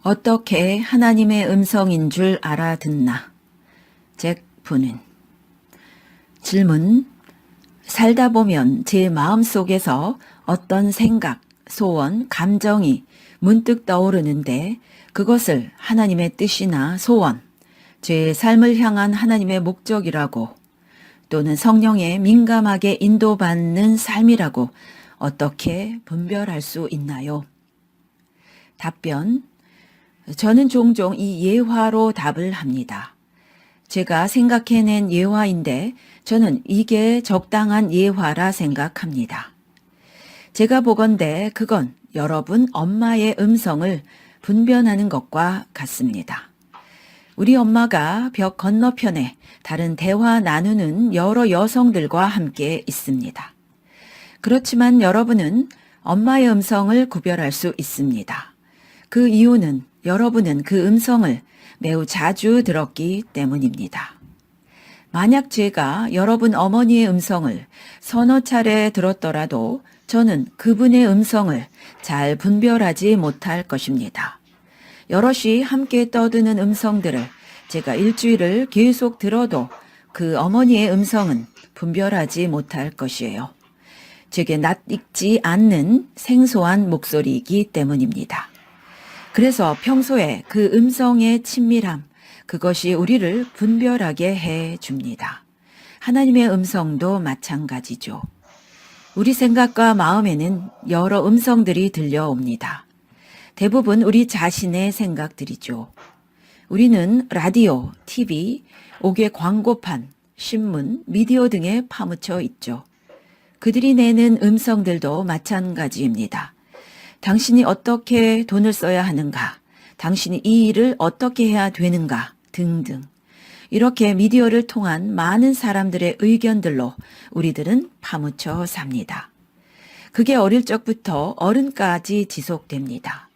어떻게 하나님의 음성인 줄 알아듣나? 잭 부는. 질문. 살다 보면 제 마음속에서 어떤 생각, 소원, 감정이 문득 떠오르는데 그것을 하나님의 뜻이나 소원, 제 삶을 향한 하나님의 목적이라고 또는 성령에 민감하게 인도받는 삶이라고 어떻게 분별할 수 있나요? 답변. 저는 종종 이 예화로 답을 합니다. 제가 생각해낸 예화인데 저는 이게 적당한 예화라 생각합니다. 제가 보건대 그건 여러분 엄마의 음성을 분별하는 것과 같습니다. 우리 엄마가 벽 건너편에 다른 대화 나누는 여러 여성들과 함께 있습니다. 그렇지만 여러분은 엄마의 음성을 구별할 수 있습니다. 그 이유는 여러분은 그 음성을 매우 자주 들었기 때문입니다. 만약 제가 여러분 어머니의 음성을 서너 차례 들었더라도 저는 그분의 음성을 잘 분별하지 못할 것입니다. 여럿이 함께 떠드는 음성들을 제가 일주일을 계속 들어도 그 어머니의 음성은 분별하지 못할 것이에요. 제게 낯익지 않는 생소한 목소리이기 때문입니다. 그래서 평소에 그 음성의 친밀함, 그것이 우리를 분별하게 해 줍니다. 하나님의 음성도 마찬가지죠. 우리 생각과 마음에는 여러 음성들이 들려옵니다. 대부분 우리 자신의 생각들이죠. 우리는 라디오, TV, 옥외 광고판, 신문, 미디어 등에 파묻혀 있죠. 그들이 내는 음성들도 마찬가지입니다. 당신이 어떻게 돈을 써야 하는가, 당신이 이 일을 어떻게 해야 되는가 등등. 이렇게 미디어를 통한 많은 사람들의 의견들로 우리들은 파묻혀 삽니다. 그게 어릴 적부터 어른까지 지속됩니다.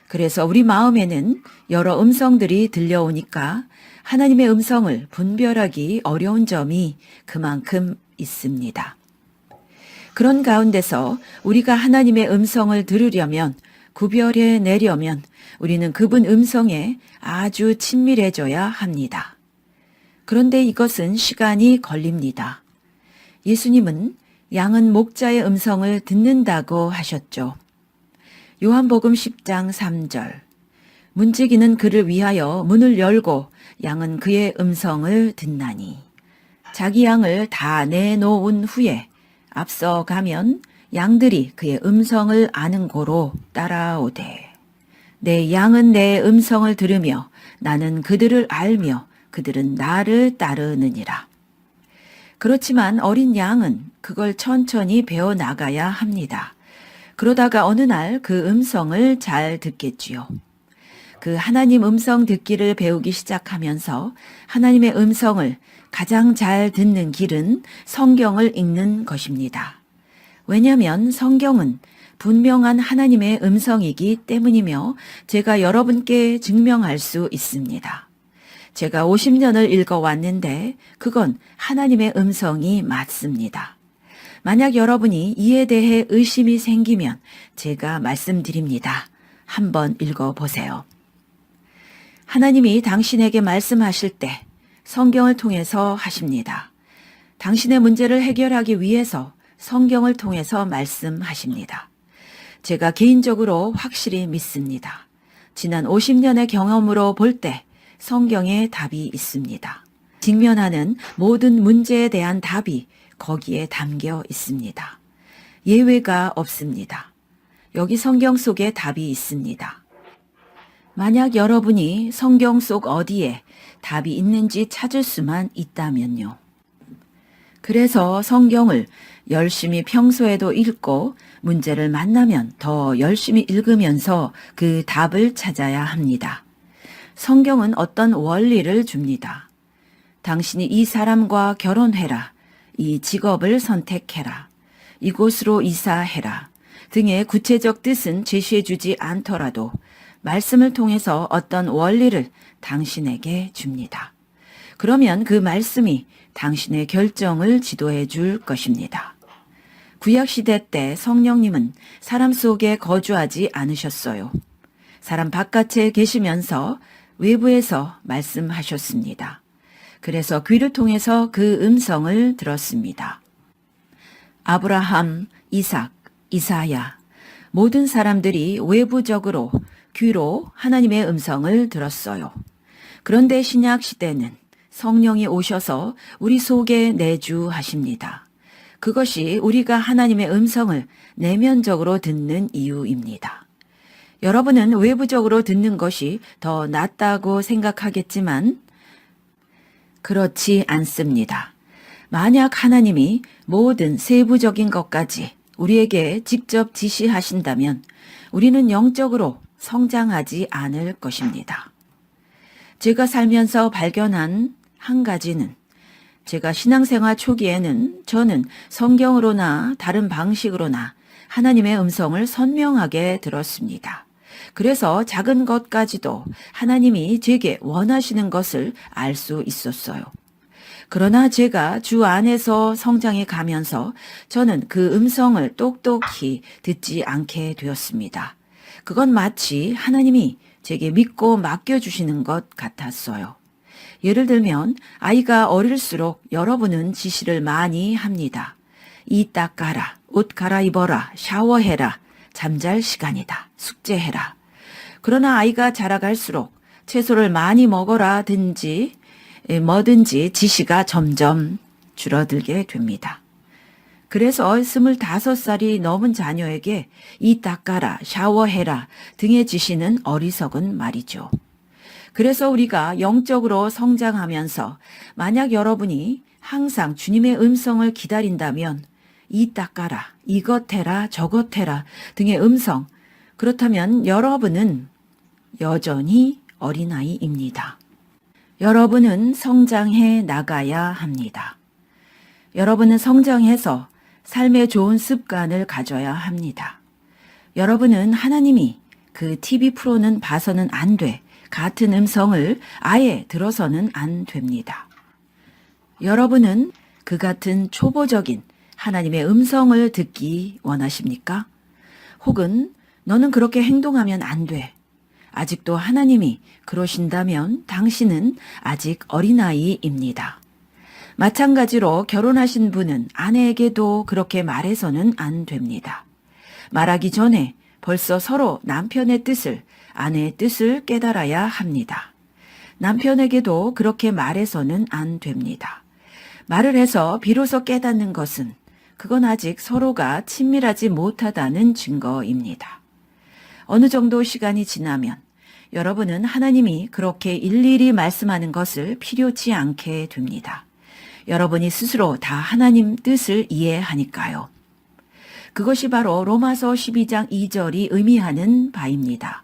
그래서 우리 마음에는 여러 음성들이 들려오니까 하나님의 음성을 분별하기 어려운 점이 그만큼 있습니다. 그런 가운데서 우리가 하나님의 음성을 들으려면, 구별해 내려면 우리는 그분 음성에 아주 친밀해져야 합니다. 그런데 이것은 시간이 걸립니다. 예수님은 양은 목자의 음성을 듣는다고 하셨죠. 요한복음 10장 3절. 문지기는 그를 위하여 문을 열고 양은 그의 음성을 듣나니. 자기 양을 다 내놓은 후에 앞서 가면 양들이 그의 음성을 아는 고로 따라오되 내 양은 내 음성을 들으며 나는 그들을 알며 그들은 나를 따르느니라. 그렇지만 어린 양은 그걸 천천히 배워나가야 합니다. 그러다가 어느 날 그 음성을 잘 듣겠지요. 그 하나님 음성 듣기를 배우기 시작하면서 하나님의 음성을 가장 잘 듣는 길은 성경을 읽는 것입니다. 왜냐하면 성경은 분명한 하나님의 음성이기 때문이며 제가 여러분께 증명할 수 있습니다. 제가 50년을 읽어왔는데 그건 하나님의 음성이 맞습니다. 만약 여러분이 이에 대해 의심이 생기면 제가 말씀드립니다. 한번 읽어보세요. 하나님이 당신에게 말씀하실 때 성경을 통해서 하십니다. 당신의 문제를 해결하기 위해서 성경을 통해서 말씀하십니다. 제가 개인적으로 확실히 믿습니다. 지난 50년의 경험으로 볼 때 성경에 답이 있습니다. 직면하는 모든 문제에 대한 답이 거기에 담겨 있습니다. 예외가 없습니다. 여기 성경 속에 답이 있습니다. 만약 여러분이 성경 속 어디에 답이 있는지 찾을 수만 있다면요. 그래서 성경을 열심히 평소에도 읽고 문제를 만나면 더 열심히 읽으면서 그 답을 찾아야 합니다. 성경은 어떤 원리를 줍니다. 당신이 이 사람과 결혼해라, 이 직업을 선택해라, 이곳으로 이사해라 등의 구체적 뜻은 제시해주지 않더라도 말씀을 통해서 어떤 원리를 당신에게 줍니다. 그러면 그 말씀이 당신의 결정을 지도해 줄 것입니다. 구약시대 때 성령님은 사람 속에 거주하지 않으셨어요. 사람 바깥에 계시면서 외부에서 말씀하셨습니다. 그래서 귀를 통해서 그 음성을 들었습니다. 아브라함, 이삭, 이사야, 모든 사람들이 외부적으로 귀로 하나님의 음성을 들었어요. 그런데 신약 시대는 성령이 오셔서 우리 속에 내주하십니다. 그것이 우리가 하나님의 음성을 내면적으로 듣는 이유입니다. 여러분은 외부적으로 듣는 것이 더 낫다고 생각하겠지만 그렇지 않습니다. 만약 하나님이 모든 세부적인 것까지 우리에게 직접 지시하신다면 우리는 영적으로 성장하지 않을 것입니다. 제가 살면서 발견한 한 가지는 제가 신앙생활 초기에는 저는 성경으로나 다른 방식으로나 하나님의 음성을 선명하게 들었습니다. 그래서 작은 것까지도 하나님이 제게 원하시는 것을 알 수 있었어요. 그러나 제가 주 안에서 성장해 가면서 저는 그 음성을 똑똑히 듣지 않게 되었습니다. 그건 마치 하나님이 제게 믿고 맡겨주시는 것 같았어요. 예를 들면 아이가 어릴수록 여러분은 지시를 많이 합니다. 이 닦아라, 옷 갈아입어라, 샤워해라, 잠잘 시간이다, 숙제해라. 그러나 아이가 자라갈수록 채소를 많이 먹어라든지 뭐든지 지시가 점점 줄어들게 됩니다. 그래서 25살이 넘은 자녀에게 이 닦아라, 샤워해라 등의 지시는 어리석은 말이죠. 그래서 우리가 영적으로 성장하면서 만약 여러분이 항상 주님의 음성을 기다린다면 이 닦아라, 이것 해라, 저것 해라 등의 음성, 그렇다면 여러분은 여전히 어린아이입니다. 여러분은 성장해 나가야 합니다. 여러분은 성장해서 삶의 좋은 습관을 가져야 합니다. 여러분은 하나님이 그 TV 프로는 봐서는 안 돼. 같은 음성을 아예 들어서는 안 됩니다. 여러분은 그 같은 초보적인 하나님의 음성을 듣기 원하십니까? 혹은 너는 그렇게 행동하면 안 돼. 아직도 하나님이 그러신다면 당신은 아직 어린아이입니다. 마찬가지로 결혼하신 분은 아내에게도 그렇게 말해서는 안 됩니다. 말하기 전에 벌써 서로 남편의 뜻을, 아내의 뜻을 깨달아야 합니다. 남편에게도 그렇게 말해서는 안 됩니다. 말을 해서 비로소 깨닫는 것은 그건 아직 서로가 친밀하지 못하다는 증거입니다. 어느 정도 시간이 지나면 여러분은 하나님이 그렇게 일일이 말씀하는 것을 필요치 않게 됩니다. 여러분이 스스로 다 하나님 뜻을 이해하니까요. 그것이 바로 로마서 12장 2절이 의미하는 바입니다.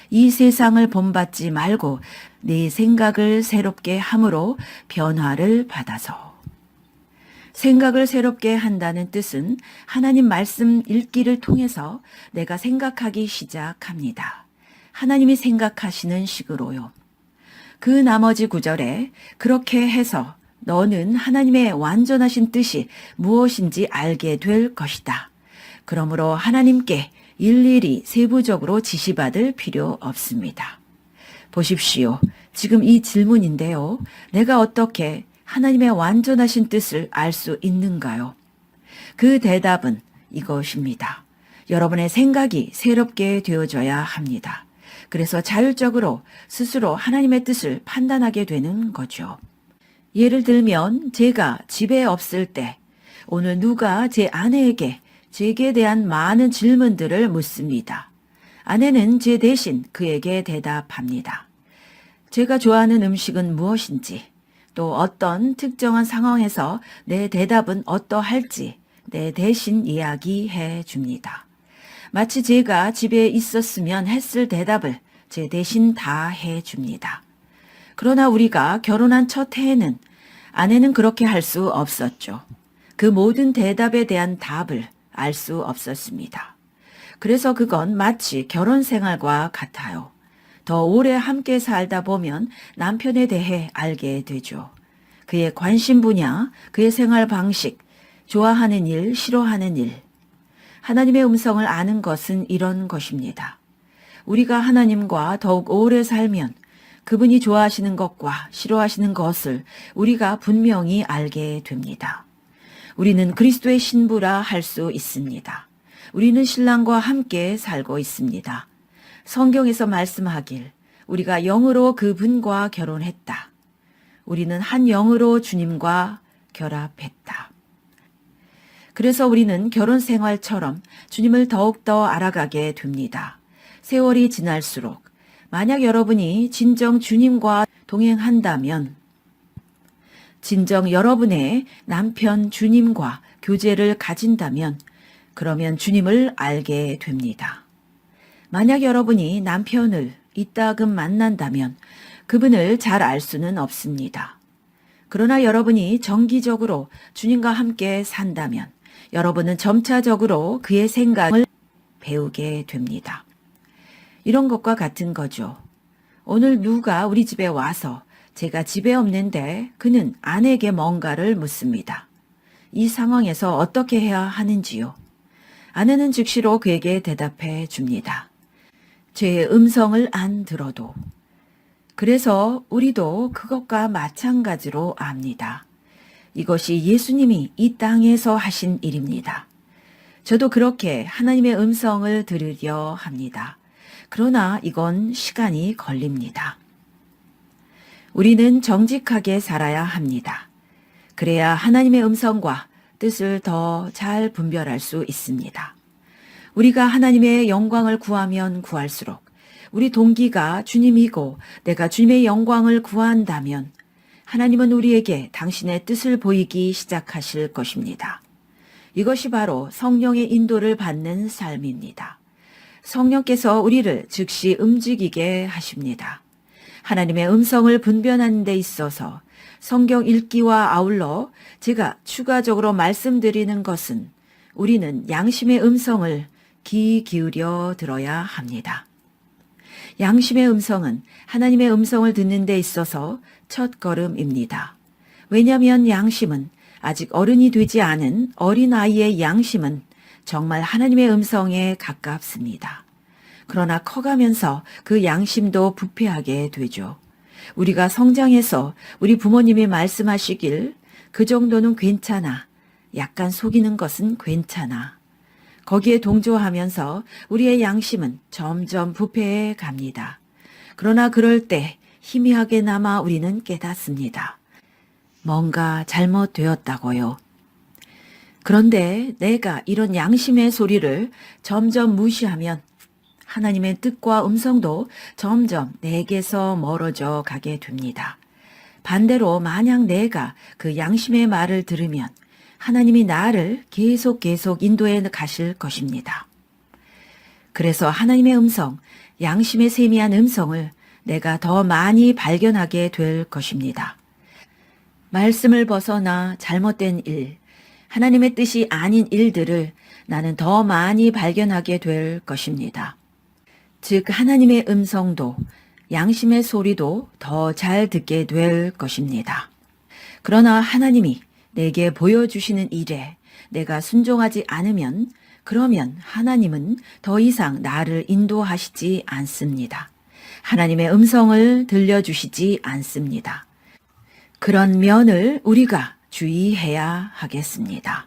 이 세상을 본받지 말고 내 생각을 새롭게 함으로 변화를 받아서. 생각을 새롭게 한다는 뜻은 하나님 말씀 읽기를 통해서 내가 생각하기 시작합니다. 하나님이 생각하시는 식으로요. 그 나머지 구절에 그렇게 해서 너는 하나님의 완전하신 뜻이 무엇인지 알게 될 것이다. 그러므로 하나님께 일일이 세부적으로 지시받을 필요 없습니다. 보십시오. 지금 이 질문인데요. 내가 어떻게 하나님의 완전하신 뜻을 알 수 있는가요? 그 대답은 이것입니다. 여러분의 생각이 새롭게 되어져야 합니다. 그래서 자율적으로 스스로 하나님의 뜻을 판단하게 되는 거죠. 예를 들면 제가 집에 없을 때 오늘 누가 제 아내에게 제게 대한 많은 질문들을 묻습니다. 아내는 제 대신 그에게 대답합니다. 제가 좋아하는 음식은 무엇인지, 또 어떤 특정한 상황에서 내 대답은 어떠할지 내 대신 이야기해 줍니다. 마치 제가 집에 있었으면 했을 대답을 제 대신 다 해 줍니다. 그러나 우리가 결혼한 첫 해에는 아내는 그렇게 할 수 없었죠. 그 모든 대답에 대한 답을 알 수 없었습니다. 그래서 그건 마치 결혼 생활과 같아요. 더 오래 함께 살다 보면 남편에 대해 알게 되죠. 그의 관심 분야, 그의 생활 방식, 좋아하는 일, 싫어하는 일. 하나님의 음성을 아는 것은 이런 것입니다. 우리가 하나님과 더욱 오래 살면 그분이 좋아하시는 것과 싫어하시는 것을 우리가 분명히 알게 됩니다. 우리는 그리스도의 신부라 할 수 있습니다. 우리는 신랑과 함께 살고 있습니다. 성경에서 말씀하길 우리가 영으로 그분과 결혼했다. 우리는 한 영으로 주님과 결합했다. 그래서 우리는 결혼 생활처럼 주님을 더욱더 알아가게 됩니다. 세월이 지날수록 만약 여러분이 진정 주님과 동행한다면, 진정 여러분의 남편 주님과 교제를 가진다면 그러면 주님을 알게 됩니다. 만약 여러분이 남편을 이따금 만난다면 그분을 잘 알 수는 없습니다. 그러나 여러분이 정기적으로 주님과 함께 산다면 여러분은 점차적으로 그의 생각을 배우게 됩니다. 이런 것과 같은 거죠. 오늘 누가 우리 집에 와서 제가 집에 없는데 그는 아내에게 뭔가를 묻습니다. 이 상황에서 어떻게 해야 하는지요? 아내는 즉시로 그에게 대답해 줍니다. 제 음성을 안 들어도. 그래서 우리도 그것과 마찬가지로 압니다. 이것이 예수님이 이 땅에서 하신 일입니다. 저도 그렇게 하나님의 음성을 들으려 합니다. 그러나 이건 시간이 걸립니다. 우리는 정직하게 살아야 합니다. 그래야 하나님의 음성과 뜻을 더 잘 분별할 수 있습니다. 우리가 하나님의 영광을 구하면 구할수록 우리 동기가 주님이고 내가 주님의 영광을 구한다면 하나님은 우리에게 당신의 뜻을 보이기 시작하실 것입니다. 이것이 바로 성령의 인도를 받는 삶입니다. 성령께서 우리를 즉시 움직이게 하십니다. 하나님의 음성을 분별하는 데 있어서 성경 읽기와 아울러 제가 추가적으로 말씀드리는 것은 우리는 양심의 음성을 귀 기울여 들어야 합니다. 양심의 음성은 하나님의 음성을 듣는 데 있어서 첫 걸음입니다. 왜냐하면 양심은 아직 어른이 되지 않은 어린아이의 양심은 정말 하나님의 음성에 가깝습니다. 그러나 커가면서 그 양심도 부패하게 되죠. 우리가 성장해서 우리 부모님이 말씀하시길 그 정도는 괜찮아. 약간 속이는 것은 괜찮아. 거기에 동조하면서 우리의 양심은 점점 부패해 갑니다. 그러나 그럴 때 희미하게나마 우리는 깨닫습니다. 뭔가 잘못되었다고요. 그런데 내가 이런 양심의 소리를 점점 무시하면 하나님의 뜻과 음성도 점점 내게서 멀어져 가게 됩니다. 반대로 만약 내가 그 양심의 말을 들으면 하나님이 나를 계속 인도해 가실 것입니다. 그래서 하나님의 음성, 양심의 세미한 음성을 내가 더 많이 발견하게 될 것입니다. 말씀을 벗어나 잘못된 일, 하나님의 뜻이 아닌 일들을 나는 더 많이 발견하게 될 것입니다. 즉 하나님의 음성도 양심의 소리도 더 잘 듣게 될 것입니다. 그러나 하나님이 내게 보여주시는 일에 내가 순종하지 않으면 그러면 하나님은 더 이상 나를 인도하시지 않습니다. 하나님의 음성을 들려주시지 않습니다. 그런 면을 우리가 주의해야 하겠습니다.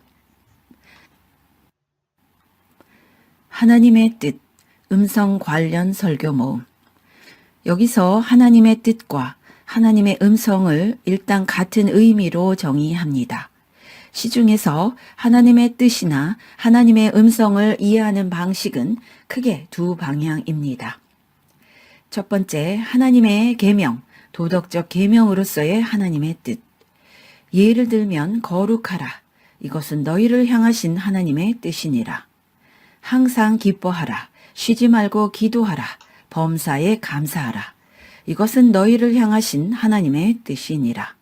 하나님의 뜻, 음성 관련 설교 모음. 여기서 하나님의 뜻과 하나님의 음성을 일단 같은 의미로 정의합니다. 시중에서 하나님의 뜻이나 하나님의 음성을 이해하는 방식은 크게 두 방향입니다. 첫 번째, 하나님의 계명, 도덕적 계명으로서의 하나님의 뜻. 예를 들면 거룩하라. 이것은 너희를 향하신 하나님의 뜻이니라. 항상 기뻐하라. 쉬지 말고 기도하라. 범사에 감사하라. 이것은 너희를 향하신 하나님의 뜻이니라.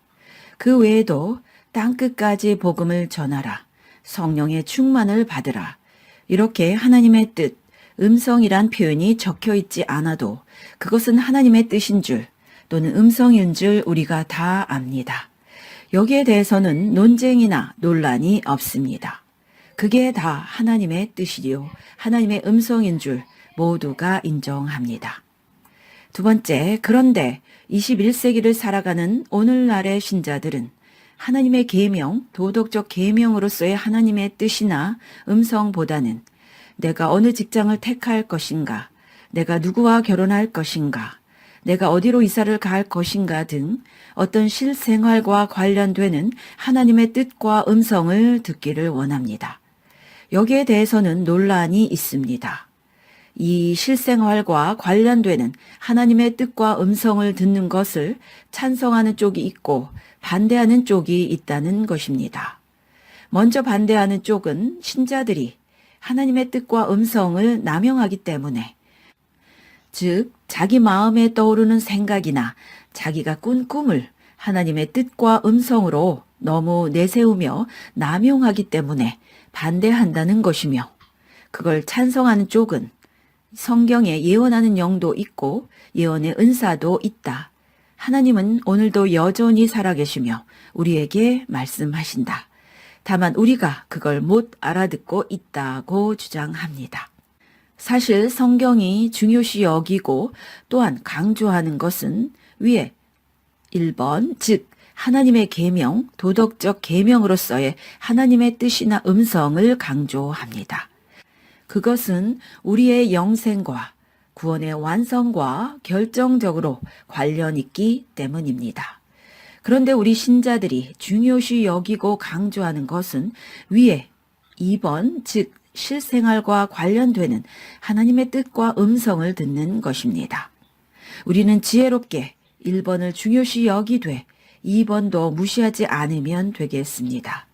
그 외에도 땅끝까지 복음을 전하라. 성령의 충만을 받으라. 이렇게 하나님의 뜻, 음성이란 표현이 적혀 있지 않아도 그것은 하나님의 뜻인 줄 또는 음성인 줄 우리가 다 압니다. 여기에 대해서는 논쟁이나 논란이 없습니다. 그게 다 하나님의 뜻이요 하나님의 음성인 줄 모두가 인정합니다. 두 번째, 그런데 21세기를 살아가는 오늘날의 신자들은 하나님의 계명, 도덕적 계명으로서의 하나님의 뜻이나 음성보다는 내가 어느 직장을 택할 것인가, 내가 누구와 결혼할 것인가, 내가 어디로 이사를 갈 것인가 등 어떤 실생활과 관련되는 하나님의 뜻과 음성을 듣기를 원합니다. 여기에 대해서는 논란이 있습니다. 이 실생활과 관련되는 하나님의 뜻과 음성을 듣는 것을 찬성하는 쪽이 있고 반대하는 쪽이 있다는 것입니다. 먼저 반대하는 쪽은 신자들이 하나님의 뜻과 음성을 남용하기 때문에, 즉 자기 마음에 떠오르는 생각이나 자기가 꾼 꿈을 하나님의 뜻과 음성으로 너무 내세우며 남용하기 때문에 반대한다는 것이며, 그걸 찬성하는 쪽은 성경에 예언하는 영도 있고 예언의 은사도 있다. 하나님은 오늘도 여전히 살아계시며 우리에게 말씀하신다. 다만 우리가 그걸 못 알아듣고 있다고 주장합니다. 사실 성경이 중요시 여기고 또한 강조하는 것은 위에 1번, 즉 하나님의 계명, 도덕적 계명으로서의 하나님의 뜻이나 음성을 강조합니다. 그것은 우리의 영생과 구원의 완성과 결정적으로 관련 있기 때문입니다. 그런데 우리 신자들이 중요시 여기고 강조하는 것은 위에 2번, 즉 실생활과 관련되는 하나님의 뜻과 음성을 듣는 것입니다. 우리는 지혜롭게 1번을 중요시 여기되 2번도 무시하지 않으면 되겠습니다.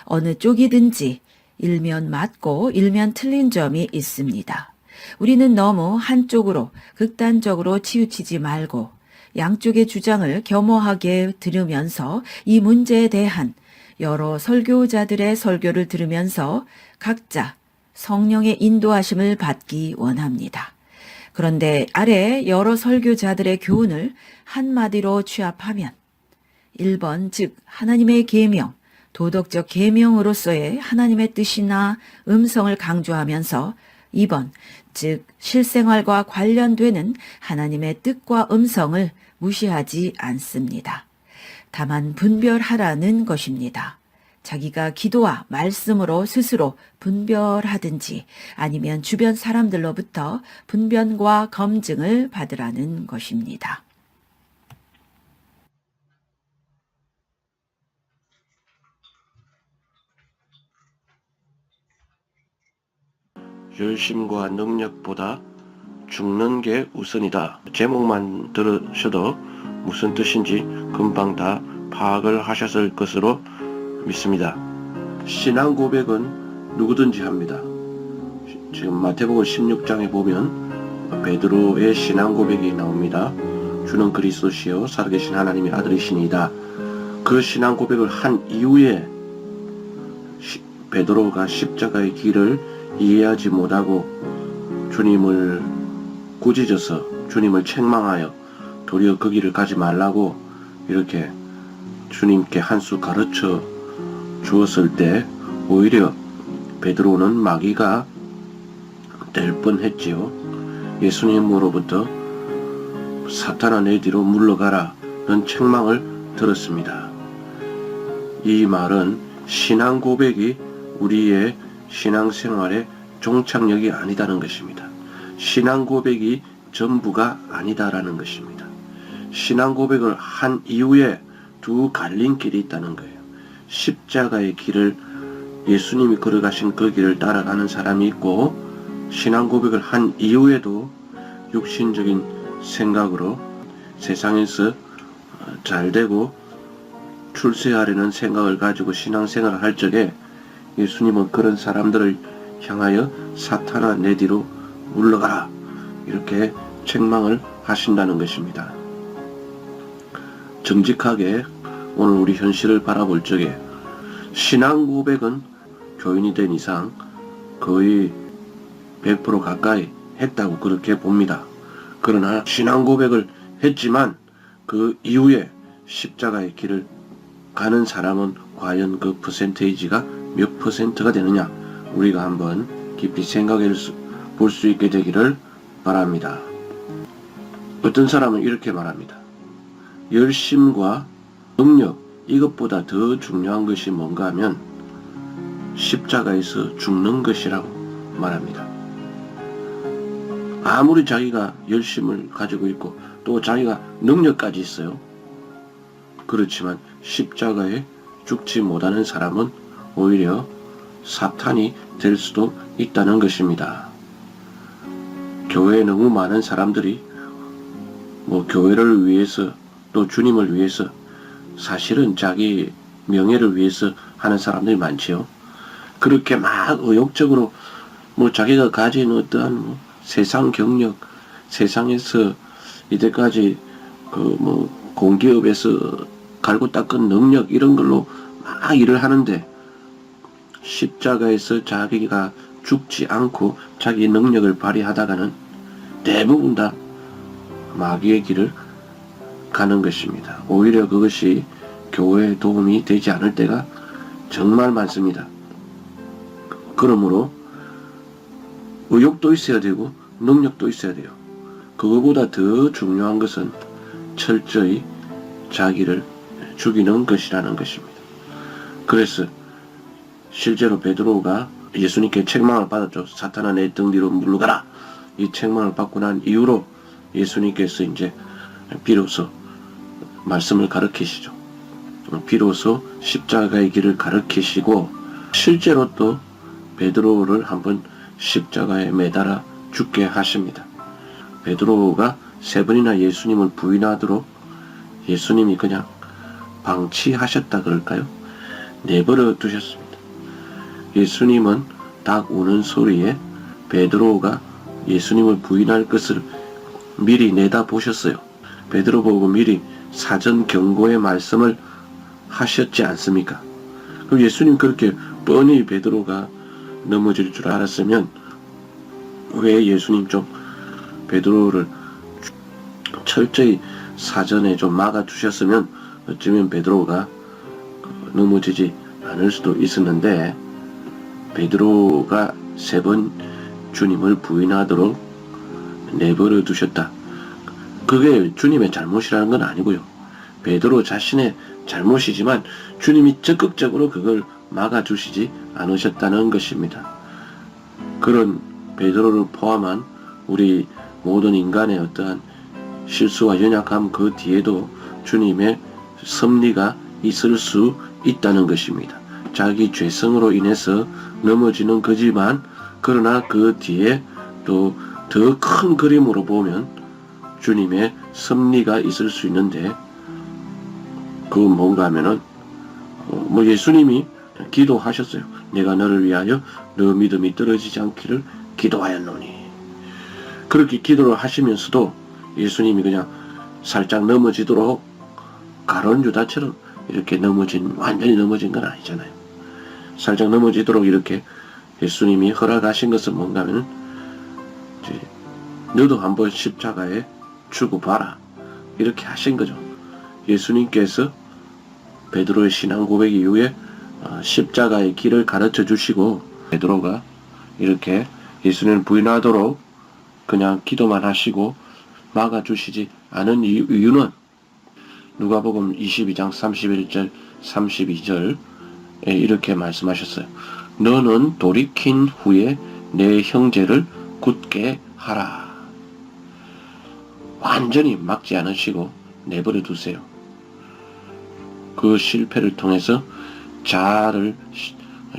어느 쪽이든지 일면 맞고 일면 틀린 점이 있습니다. 우리는 너무 한쪽으로 극단적으로 치우치지 말고 양쪽의 주장을 겸허하게 들으면서 이 문제에 대한 여러 설교자들의 설교를 들으면서 각자 성령의 인도하심을 받기 원합니다. 그런데 아래 여러 설교자들의 교훈을 한마디로 취합하면 1번, 즉 하나님의 계명, 도덕적 계명으로서의 하나님의 뜻이나 음성을 강조하면서 2번, 즉 실생활과 관련되는 하나님의 뜻과 음성을 무시하지 않습니다. 다만 분별하라는 것입니다. 자기가 기도와 말씀으로 스스로 분별하든지 아니면 주변 사람들로부터 분변과 검증을 받으라는 것입니다. 열심과 능력보다 죽는 게 우선이다. 제목만 들으셔도 무슨 뜻인지 금방 다 파악을 하셨을 것으로 믿습니다. 신앙 고백은 누구든지 합니다. 지금 마태복음 16장에 보면 베드로의 신앙 고백이 나옵니다. 주는 그리스도시요 살아계신 하나님의 아들이시니이다. 그 신앙 고백을 한 이후에 베드로가 십자가의 길을 이해하지 못하고 주님을 꾸짖어서 주님을 책망하여 도리어 그 길을 가지 말라고 이렇게 주님께 한 수 가르쳐 주었을 때 오히려 베드로는 마귀가 될 뻔했지요. 예수님으로부터 사탄아 내 뒤로 물러가라는 책망을 들었습니다. 이 말은 신앙 고백이 우리의 신앙생활의 종착역이 아니다는 것입니다. 신앙 고백이 전부가 아니다라는 것입니다. 신앙 고백을 한 이후에 두 갈림길이 있다는 거예요. 십자가의 길을 예수님이 걸어가신 그 길을 따라가는 사람이 있고, 신앙 고백을 한 이후에도 육신적인 생각으로 세상에서 잘되고 출세하려는 생각을 가지고 신앙생활을 할 적에 예수님은 그런 사람들을 향하여 사탄아 내 뒤로 물러가라 이렇게 책망을 하신다는 것입니다. 정직하게 오늘 우리 현실을 바라볼 적에 신앙 고백은 교인이 된 이상 거의 100% 가까이 했다고 그렇게 봅니다. 그러나 신앙 고백을 했지만 그 이후에 십자가의 길을 가는 사람은 과연 그 퍼센테이지가 몇 퍼센트가 되느냐, 우리가 한번 깊이 생각해 볼 수 있게 되기를 바랍니다. 어떤 사람은 이렇게 말합니다. 열심과 능력, 이것보다 더 중요한 것이 뭔가 하면 십자가에서 죽는 것이라고 말합니다. 아무리 자기가 열심을 가지고 있고 또 자기가 능력까지 있어요. 그렇지만 십자가에 죽지 못하는 사람은 오히려 사탄이 될 수도 있다는 것입니다. 교회에 너무 많은 사람들이 교회를 위해서 또 주님을 위해서 사실은 자기 명예를 위해서 하는 사람들이 많지요. 그렇게 막 의욕적으로 자기가 가진 어떠한 세상 경력, 세상에서 이때까지 공기업에서 갈고 닦은 능력 이런 걸로 막 일을 하는데 십자가에서 자기가 죽지 않고 자기 능력을 발휘하다가는 대부분 다 마귀의 길을 가는 것입니다. 오히려 그것이 교회에 도움이 되지 않을 때가 정말 많습니다. 그러므로 의욕도 있어야 되고 능력도 있어야 돼요. 그거보다 더 중요한 것은 철저히 자기를 죽이는 것이라는 것입니다. 그래서 실제로 베드로가 예수님께 책망을 받았죠. 사탄아 내 등 뒤로 물러가라. 이 책망을 받고 난 이후로 예수님께서 이제 비로소 말씀을 가르치시죠. 비로소 십자가의 길을 가르치시고 실제로 또 베드로를 한번 십자가에 매달아 죽게 하십니다. 베드로가 3번이나 예수님을 부인하도록 예수님이 그냥 방치하셨다 그럴까요? 내버려 두셨습니다. 예수님은 닭 우는 소리에 베드로가 예수님을 부인할 것을 미리 내다보셨어요. 베드로 보고 미리 사전 경고의 말씀을 하셨지 않습니까? 그럼 예수님 그렇게 뻔히 베드로가 넘어질 줄 알았으면 왜 예수님 좀 베드로를 철저히 사전에 좀 막아주셨으면 어쩌면 베드로가 넘어지지 않을 수도 있었는데 베드로가 3번 주님을 부인하도록 내버려 두셨다. 그게 주님의 잘못이라는 건 아니고요. 베드로 자신의 잘못이지만 주님이 적극적으로 그걸 막아주시지 않으셨다는 것입니다. 그런 베드로를 포함한 우리 모든 인간의 어떠한 실수와 연약함 그 뒤에도 주님의 섭리가 있을 수 있다는 것입니다. 자기 죄성으로 인해서 넘어지는 거지만 그러나 그 뒤에 또 더 큰 그림으로 보면 주님의 섭리가 있을 수 있는데 그건 뭔가 하면은 예수님이 기도하셨어요. 내가 너를 위하여 너 믿음이 떨어지지 않기를 기도하였노니. 그렇게 기도를 하시면서도 예수님이 그냥 살짝 넘어지도록 가룟 유다처럼 이렇게 완전히 넘어진 건 아니잖아요. 살짝 넘어지도록 이렇게 예수님이 허락하신 것은 뭔가 하면 너도 한번 십자가에 죽어봐라 이렇게 하신 거죠. 예수님께서 베드로의 신앙 고백 이후에 십자가의 길을 가르쳐 주시고 베드로가 이렇게 예수님을 부인하도록 그냥 기도만 하시고 막아주시지 않은 이유는 누가복음 22장 31절 32절에 이렇게 말씀하셨어요. 너는 돌이킨 후에 내 형제를 굳게 하라. 완전히 막지 않으시고 내버려 두세요. 그 실패를 통해서 자아를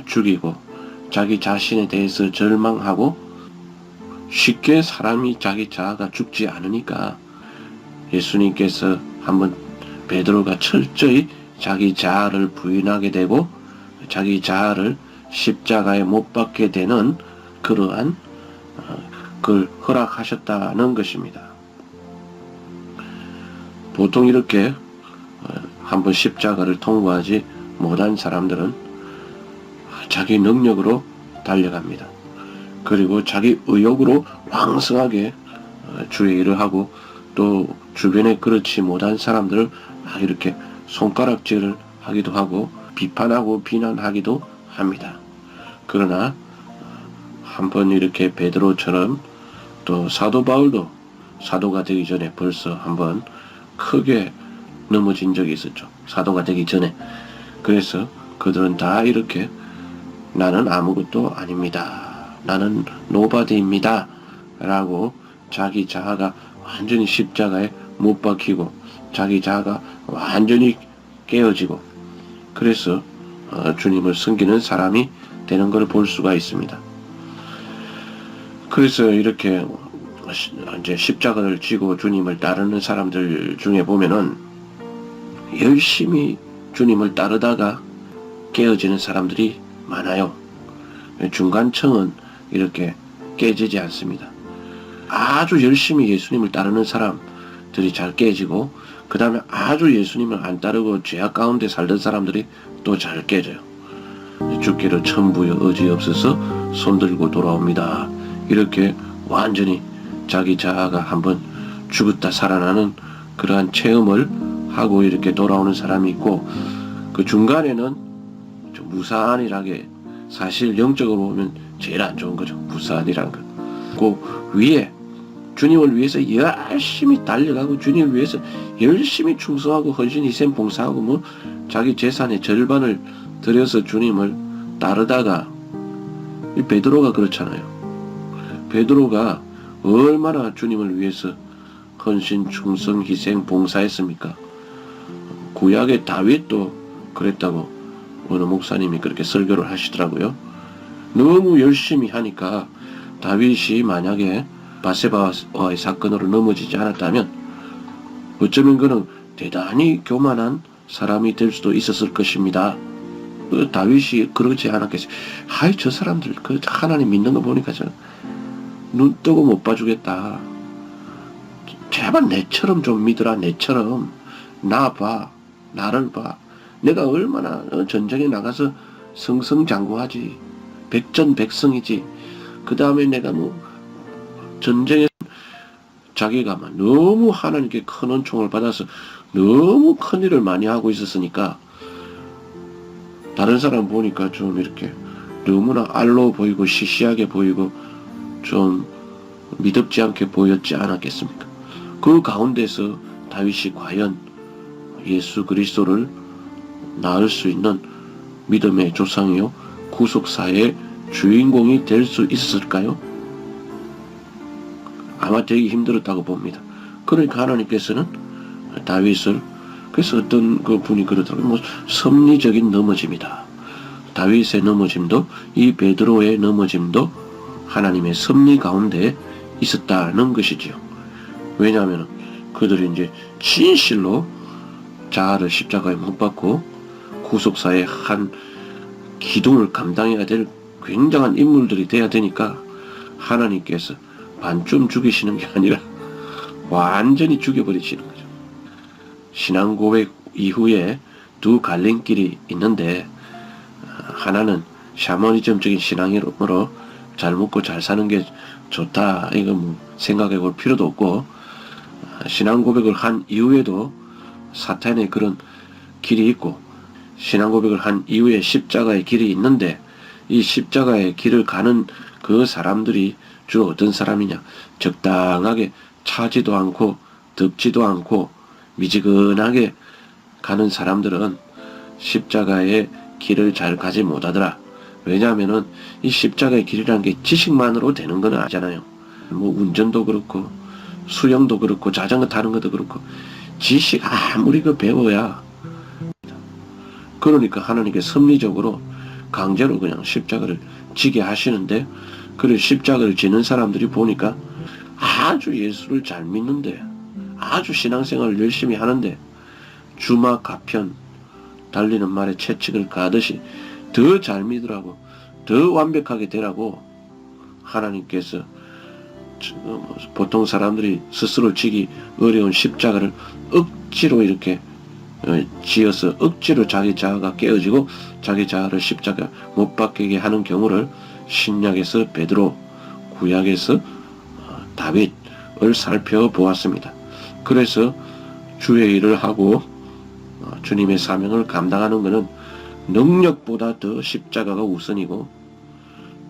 죽이고 자기 자신에 대해서 절망하고 쉽게 사람이 자기 자아가 죽지 않으니까 예수님께서 한번 베드로가 철저히 자기 자아를 부인하게 되고 자기 자아를 십자가에 못 박게 되는 그러한 그걸 허락하셨다는 것입니다. 보통 이렇게 한번 십자가를 통과하지 못한 사람들은 자기 능력으로 달려갑니다. 그리고 자기 의욕으로 왕성하게 주의 일을 하고 또 주변에 그렇지 못한 사람들을 막 이렇게 손가락질을 하기도 하고 비판하고 비난하기도 합니다. 그러나 한번 이렇게 베드로처럼 또 사도 바울도 사도가 되기 전에 벌써 한번 크게 넘어진 적이 있었죠. 사도가 되기 전에. 그래서 그들은 다 이렇게 나는 아무것도 아닙니다. 나는 노바디입니다. 라고 자기 자아가 완전히 십자가에 못 박히고 자기 자아가 완전히 깨어지고 그래서 주님을 섬기는 사람이 되는 걸 볼 수가 있습니다. 그래서 이렇게 이제 십자가를 지고 주님을 따르는 사람들 중에 보면은 열심히 주님을 따르다가 깨어지는 사람들이 많아요. 중간층은 이렇게 깨지지 않습니다. 아주 열심히 예수님을 따르는 사람들이 잘 깨지고 그 다음에 아주 예수님을 안 따르고 죄악 가운데 살던 사람들이 또 잘 깨져요. 죽기를 천부여 의지없어서 손들고 돌아옵니다. 이렇게 완전히 자기 자아가 한번 죽었다 살아나는 그러한 체험을 하고 이렇게 돌아오는 사람이 있고 그 중간에는 좀 무산이라게 사실 영적으로 보면 제일 안 좋은 거죠. 무산이란 거. 그 위에 주님을 위해서 열심히 달려가고 주님을 위해서 열심히 충성하고 헌신 희생 봉사하고 뭐 자기 재산의 절반을 들여서 주님을 따르다가 이 베드로가 그렇잖아요. 베드로가 얼마나 주님을 위해서 헌신 충성 희생 봉사했습니까? 구약의 다윗도 그랬다고 어느 목사님이 그렇게 설교를 하시더라고요. 너무 열심히 하니까 다윗이 만약에 바세바와의 사건으로 넘어지지 않았다면 어쩌면 그는 대단히 교만한 사람이 될 수도 있었을 것입니다. 다윗이 그러지 않았겠어요. 하이 저 사람들 그 하나님 믿는 거 보니까 저 눈 뜨고 못 봐주겠다. 제발 내처럼 좀 믿으라. 내처럼 나 봐. 나를 봐. 내가 얼마나 전쟁에 나가서 승승장구하지. 백전백승이지. 그 다음에 내가 뭐 전쟁에 자기가 막 너무 하나님께 큰 은총을 받아서 너무 큰 일을 많이 하고 있었으니까 다른 사람 보니까 좀 이렇게 너무나 알로 보이고 시시하게 보이고 좀 믿음지 않게 보였지 않았겠습니까? 그 가운데서 다윗이 과연 예수 그리스도를 낳을 수 있는 믿음의 조상이요 구속사의 주인공이 될 수 있었을까요? 아마 되기 힘들었다고 봅니다. 그러니까 하나님께서는 다윗을 그래서 어떤 그 분이 그러더라고요. 뭐 섭리적인 넘어짐이다. 다윗의 넘어짐도 이 베드로의 넘어짐도 하나님의 섭리 가운데 있었다는 것이지요. 왜냐하면 그들이 이제 진실로 자아를 십자가에 못 박고 구속사의 한 기둥을 감당해야 될 굉장한 인물들이 돼야 되니까 하나님께서 반쯤 죽이시는 게 아니라 완전히 죽여버리시는 거죠. 신앙 고백 이후에 두 갈림길이 있는데 하나는 샤머니즘적인 신앙으로 잘 먹고 잘 사는 게 좋다. 이거 뭐 생각해 볼 필요도 없고 신앙 고백을 한 이후에도 사탄의 그런 길이 있고 신앙 고백을 한 이후에 십자가의 길이 있는데 이 십자가의 길을 가는 그 사람들이 주로 어떤 사람이냐? 적당하게 차지도 않고 덥지도 않고 미지근하게 가는 사람들은 십자가의 길을 잘 가지 못하더라. 왜냐하면은 이 십자가의 길이라는 게 지식만으로 되는 건 아니잖아요. 뭐 운전도 그렇고 수영도 그렇고 자전거 타는 것도 그렇고 지식 아무리 그 배워야 그러니까 하나님께 섭리적으로 강제로 그냥 십자가를 지게 하시는데 그래 십자가를 지는 사람들이 보니까 아주 예수를 잘 믿는데 아주 신앙생활을 열심히 하는데 주마 가편 달리는 말에 채찍을 가듯이 더 잘 믿으라고 더 완벽하게 되라고 하나님께서 보통 사람들이 스스로 지기 어려운 십자가를 억지로 이렇게 지어서 억지로 자기 자아가 깨어지고 자기 자아를 십자가 못 박히게 하는 경우를 신약에서 베드로, 구약에서 다윗을 살펴보았습니다. 그래서 주의 일을 하고 주님의 사명을 감당하는 것은 능력보다 더 십자가가 우선이고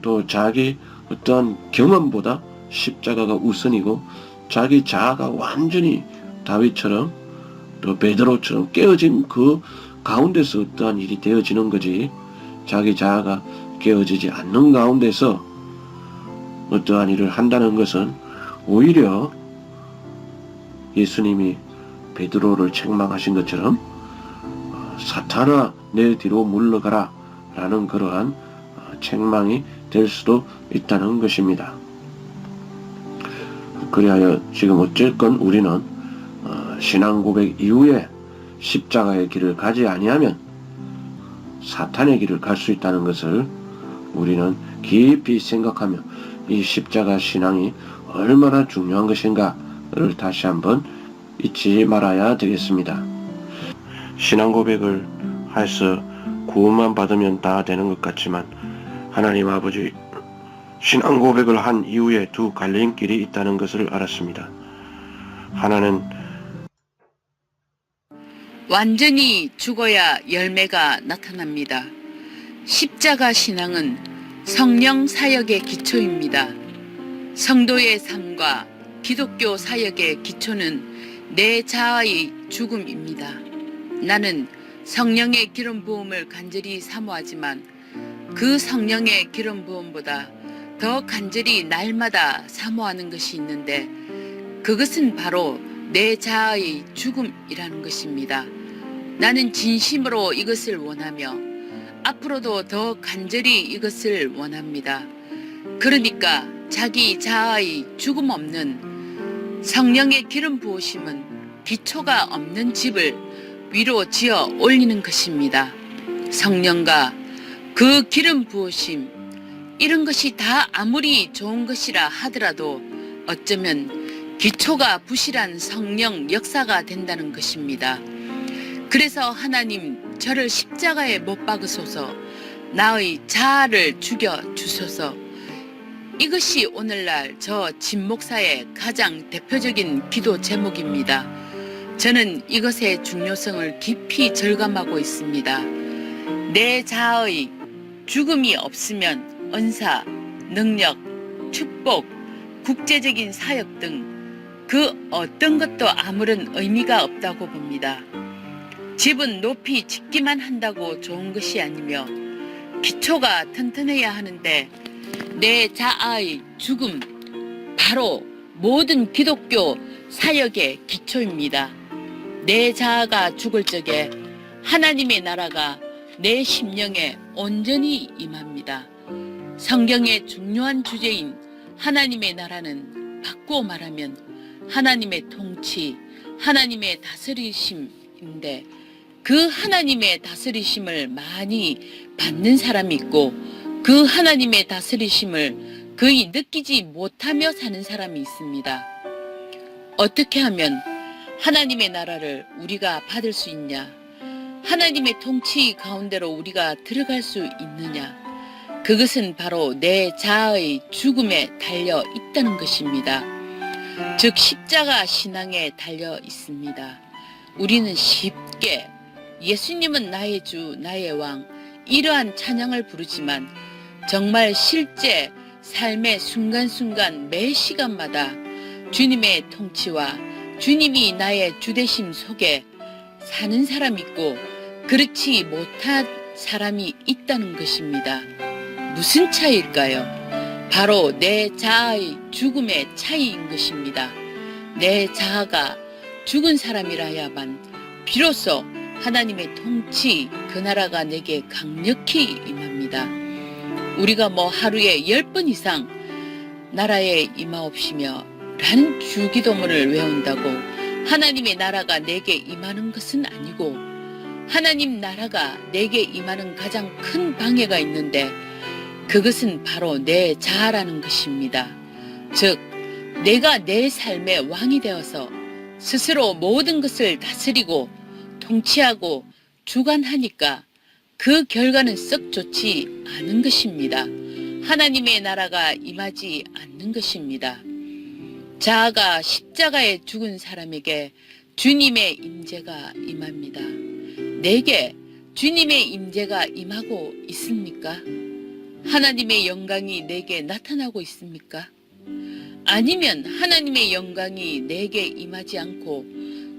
또 자기 어떠한 경험보다 십자가가 우선이고 자기 자아가 완전히 다윗처럼 또 베드로처럼 깨어진 그 가운데서 어떠한 일이 되어지는 거지, 자기 자아가 깨어지지 않는 가운데서 어떠한 일을 한다는 것은 오히려 예수님이 베드로를 책망하신 것처럼 사탄아 내 뒤로 물러가라 라는 그러한 책망이 될 수도 있다는 것입니다. 그리하여 지금 어쨌건 우리는 신앙 고백 이후에 십자가의 길을 가지 아니하면 사탄의 길을 갈 수 있다는 것을 우리는 깊이 생각하며 이 십자가 신앙이 얼마나 중요한 것인가를 다시 한번 잊지 말아야 되겠습니다. 신앙 고백을 해서 구원만 받으면 다 되는 것 같지만 하나님 아버지 신앙 고백을 한 이후에 두 갈림길이 있다는 것을 알았습니다. 하나는 완전히 죽어야 열매가 나타납니다. 십자가 신앙은 성령 사역의 기초입니다. 성도의 삶과 기독교 사역의 기초는 내 자아의 죽음입니다. 나는 성령의 기름 부음을 간절히 사모하지만 그 성령의 기름 부음보다 더 간절히 날마다 사모하는 것이 있는데 그것은 바로 내 자아의 죽음이라는 것입니다. 나는 진심으로 이것을 원하며 앞으로도 더 간절히 이것을 원합니다. 그러니까 자기 자아의 죽음 없는 성령의 기름 부으심은 기초가 없는 집을 위로 지어 올리는 것입니다. 성령과 그 기름 부으심, 이런 것이 다 아무리 좋은 것이라 하더라도 어쩌면 기초가 부실한 성령 역사가 된다는 것입니다. 그래서 하나님 저를 십자가에 못 박으소서, 나의 자아를 죽여 주소서. 이것이 오늘날 저 진 목사의 가장 대표적인 기도 제목입니다. 저는 이것의 중요성을 깊이 절감하고 있습니다. 내 자아의 죽음이 없으면 은사, 능력, 축복, 국제적인 사역 등 그 어떤 것도 아무런 의미가 없다고 봅니다. 집은 높이 짓기만 한다고 좋은 것이 아니며 기초가 튼튼해야 하는데 내 자아의 죽음, 바로 모든 기독교 사역의 기초입니다. 내 자아가 죽을 적에 하나님의 나라가 내 심령에 온전히 임합니다. 성경의 중요한 주제인 하나님의 나라는 바꾸어 말하면 하나님의 통치, 하나님의 다스리심인데 그 하나님의 다스리심을 많이 받는 사람이 있고 그 하나님의 다스리심을 거의 느끼지 못하며 사는 사람이 있습니다. 어떻게 하면 하나님의 나라를 우리가 받을 수 있냐? 하나님의 통치 가운데로 우리가 들어갈 수 있느냐? 그것은 바로 내 자아의 죽음에 달려 있다는 것입니다. 즉 십자가 신앙에 달려 있습니다. 우리는 쉽게 예수님은 나의 주, 나의 왕, 이러한 찬양을 부르지만 정말 실제 삶의 순간순간 매 시간마다 주님의 통치와 주님이 나의 주되심 속에 사는 사람이 있고 그렇지 못한 사람이 있다는 것입니다. 무슨 차이일까요? 바로 내 자아의 죽음의 차이인 것입니다. 내 자아가 죽은 사람이라야만 비로소 하나님의 통치, 그 나라가 내게 강력히 임합니다. 우리가 하루에 10번 이상 나라에 임하옵시며 라는 주기도문을 외운다고 하나님의 나라가 내게 임하는 것은 아니고, 하나님 나라가 내게 임하는 가장 큰 방해가 있는데 그것은 바로 내 자아라는 것입니다. 즉 내가 내 삶의 왕이 되어서 스스로 모든 것을 다스리고 통치하고 주관하니까 그 결과는 썩 좋지 않은 것입니다. 하나님의 나라가 임하지 않는 것입니다. 자아가 십자가에 죽은 사람에게 주님의 임재가 임합니다. 내게 주님의 임재가 임하고 있습니까? 하나님의 영광이 내게 나타나고 있습니까? 아니면 하나님의 영광이 내게 임하지 않고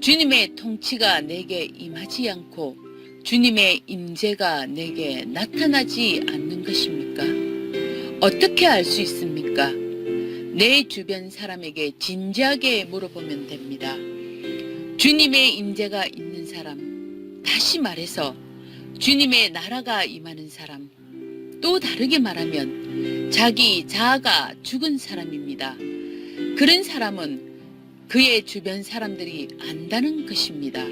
주님의 통치가 내게 임하지 않고 주님의 임재가 내게 나타나지 않는 것입니까? 어떻게 알 수 있습니까? 내 주변 사람에게 진지하게 물어보면 됩니다. 주님의 임재가 있는 사람, 다시 말해서 주님의 나라가 임하는 사람, 또 다르게 말하면 자기 자아가 죽은 사람입니다. 그런 사람은 그의 주변 사람들이 안다는 것입니다.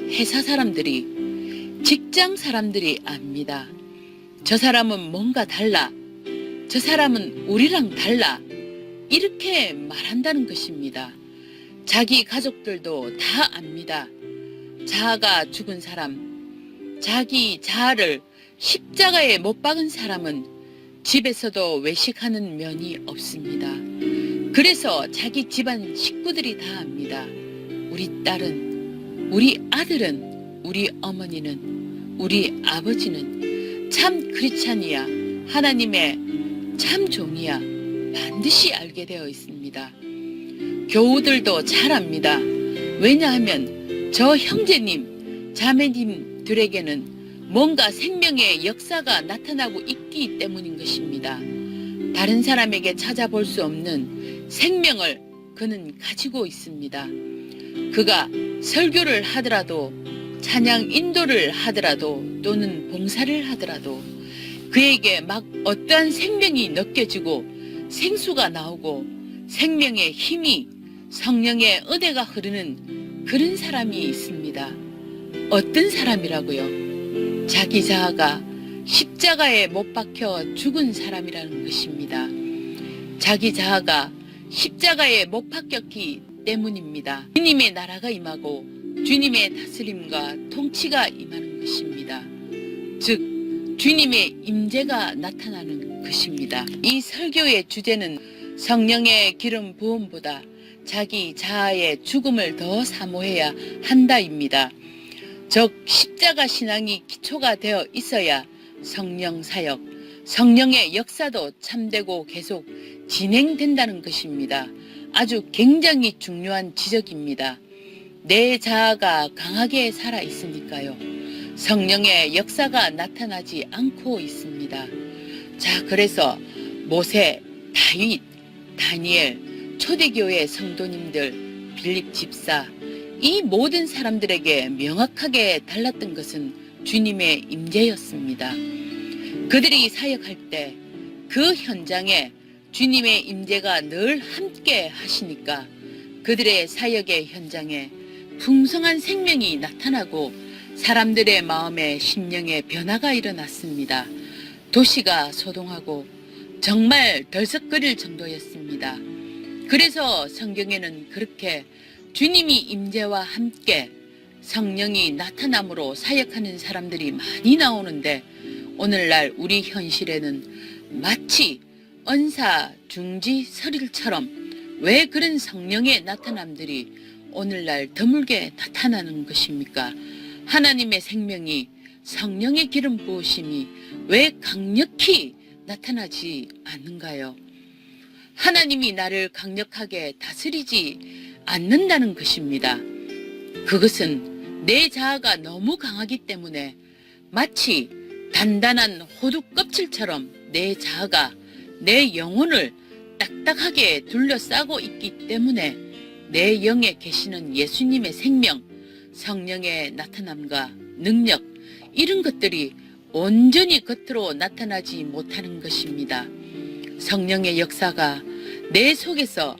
회사 사람들이, 직장 사람들이 압니다. 저 사람은 뭔가 달라. 저 사람은 우리랑 달라. 이렇게 말한다는 것입니다. 자기 가족들도 다 압니다. 자아가 죽은 사람, 자기 자아를 십자가에 못 박은 사람은 집에서도 외식하는 면이 없습니다. 그래서 자기 집안 식구들이 다 압니다. 우리 딸은, 우리 아들은, 우리 어머니는, 우리 아버지는 참 크리스찬이야. 하나님의 참 종이야. 반드시 알게 되어 있습니다. 교우들도 잘 압니다. 왜냐하면 저 형제님, 자매님들에게는 뭔가 생명의 역사가 나타나고 있기 때문인 것입니다. 다른 사람에게 찾아볼 수 없는 생명을 그는 가지고 있습니다. 그가 설교를 하더라도, 찬양 인도를 하더라도, 또는 봉사를 하더라도 그에게 막 어떠한 생명이 느껴지고 생수가 나오고 생명의 힘이, 성령의 은혜가 흐르는 그런 사람이 있습니다. 어떤 사람이라고요? 자기 자아가 십자가에 못 박혀 죽은 사람이라는 것입니다. 자기 자아가 십자가에 못 박혔기 때문입니다. 주님의 나라가 임하고 주님의 다스림과 통치가 임하는 것입니다. 즉 주님의 임재가 나타나는 것입니다. 이 설교의 주제는 성령의 기름 부음보다 자기 자아의 죽음을 더 사모해야 한다입니다. 즉 십자가 신앙이 기초가 되어 있어야 성령 사역, 성령의 역사도 참되고 계속 진행된다는 것입니다. 아주 굉장히 중요한 지적입니다. 내 자아가 강하게 살아 있으니까요. 성령의 역사가 나타나지 않고 있습니다. 자, 그래서 모세, 다윗, 다니엘, 초대교회 성도님들, 빌립 집사, 이 모든 사람들에게 명확하게 달랐던 것은 주님의 임재였습니다. 그들이 사역할 때 그 현장에 주님의 임재가 늘 함께 하시니까 그들의 사역의 현장에 풍성한 생명이 나타나고 사람들의 마음에 심령의 변화가 일어났습니다. 도시가 소동하고 정말 덜썩거릴 정도였습니다. 그래서 성경에는 그렇게 주님이 임재와 함께 성령이 나타남으로 사역하는 사람들이 많이 나오는데 오늘날 우리 현실에는 마치 언사 중지 설일처럼 왜 그런 성령의 나타남들이 오늘날 드물게 나타나는 것입니까? 하나님의 생명이, 성령의 기름 부으심이 왜 강력히 나타나지 않는가요? 하나님이 나를 강력하게 다스리지 않는다는 것입니다. 그것은 내 자아가 너무 강하기 때문에 마치 단단한 호두 껍질처럼 내 자아가 내 영혼을 딱딱하게 둘러싸고 있기 때문에 내 영에 계시는 예수님의 생명, 성령의 나타남과 능력, 이런 것들이 온전히 겉으로 나타나지 못하는 것입니다. 성령의 역사가 내 속에서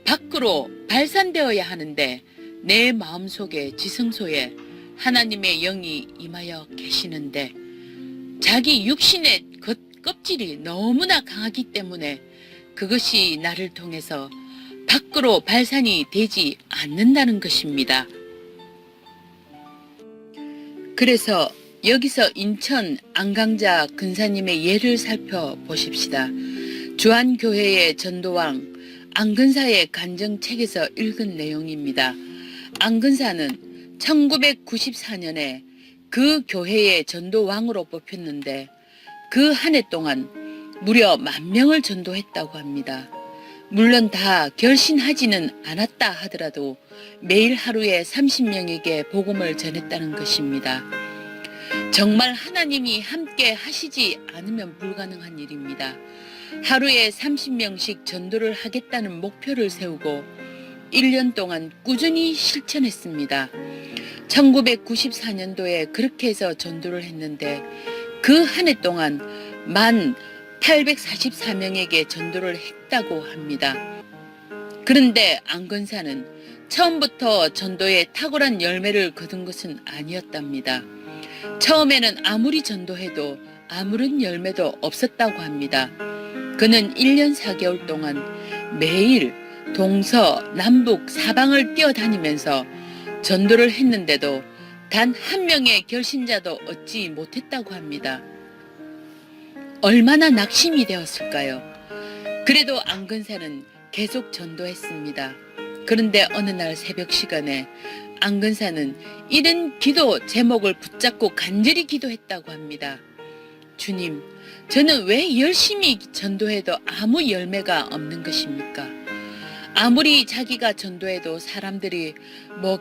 밖으로 발산되어야 하는데 내 마음속에 지성소에 하나님의 영이 임하여 계시는데 자기 육신의 겉껍질이 너무나 강하기 때문에 그것이 나를 통해서 밖으로 발산이 되지 않는다는 것입니다. 그래서 여기서 인천 안강자 근사님의 예를 살펴보십시다. 주한교회의 전도왕 안근사의 간정책에서 읽은 내용입니다. 안근사는 1994년에 그 교회의 전도왕으로 뽑혔는데 그 한 해 동안 무려 10,000명을 전도했다고 합니다. 물론 다 결신하지는 않았다 하더라도 매일 하루에 30명에게 복음을 전했다는 것입니다. 정말 하나님이 함께 하시지 않으면 불가능한 일입니다. 하루에 30명씩 전도를 하겠다는 목표를 세우고 1년 동안 꾸준히 실천했습니다. 1994년도에 그렇게 해서 전도를 했는데 그 한 해 동안 1844명에게 전도를 했다고 합니다. 그런데 안건사는 처음부터 전도에 탁월한 열매를 거둔 것은 아니었답니다. 처음에는 아무리 전도해도 아무런 열매도 없었다고 합니다. 그는 1년 4개월 동안 매일 동서, 남북, 사방을 뛰어다니면서 전도를 했는데도 단 한 명의 결신자도 얻지 못했다고 합니다. 얼마나 낙심이 되었을까요? 그래도 안건사는 계속 전도했습니다. 그런데 어느 날 새벽 시간에 안건사는 이런 기도 제목을 붙잡고 간절히 기도했다고 합니다. 주님, 저는 왜 열심히 전도해도 아무 열매가 없는 것입니까? 아무리 자기가 전도해도 사람들이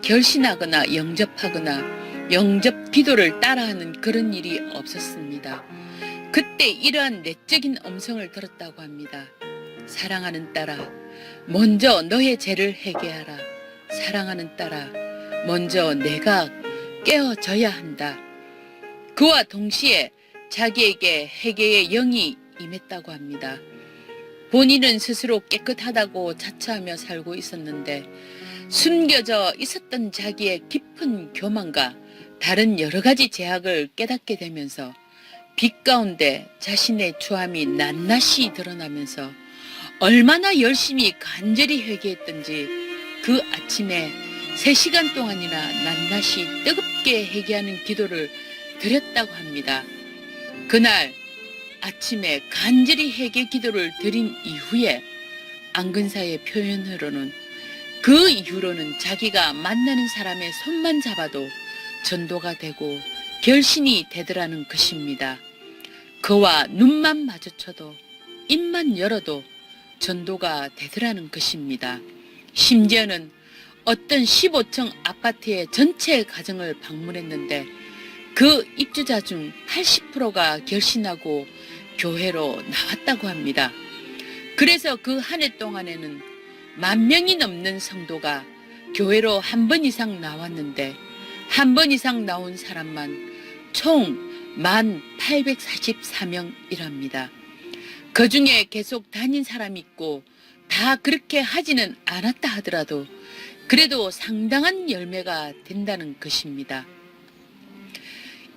결신하거나 영접하거나 영접 기도를 따라하는 그런 일이 없었습니다. 그때 이러한 내적인 음성을 들었다고 합니다. 사랑하는 딸아, 먼저 너의 죄를 회개하라. 사랑하는 딸아, 먼저 내가 깨어져야 한다. 그와 동시에 자기에게 회개의 영이 임했다고 합니다. 본인은 스스로 깨끗하다고 자처하며 살고 있었는데 숨겨져 있었던 자기의 깊은 교만과 다른 여러 가지 죄악을 깨닫게 되면서 빛 가운데 자신의 추함이 낱낱이 드러나면서 얼마나 열심히 간절히 회개했던지 그 아침에 3시간 동안이나 낱낱이 뜨겁게 회개하는 기도를 드렸다고 합니다. 그날 아침에 간절히 회개 기도를 드린 이후에 안건사의 표현으로는 그 이후로는 자기가 만나는 사람의 손만 잡아도 전도가 되고 결신이 되더라는 것입니다. 그와 눈만 마주쳐도 입만 열어도 전도가 되더라는 것입니다. 심지어는 어떤 15층 아파트의 전체 가정을 방문했는데 그 입주자 중 80%가 결신하고 교회로 나왔다고 합니다. 그래서 그 한 해 동안에는 10,000명이 넘는 성도가 교회로 한 번 이상 나왔는데 한 번 이상 나온 사람만 총 1844명이랍니다. 그 중에 계속 다닌 사람이 있고 다 그렇게 하지는 않았다 하더라도 그래도 상당한 열매가 된다는 것입니다.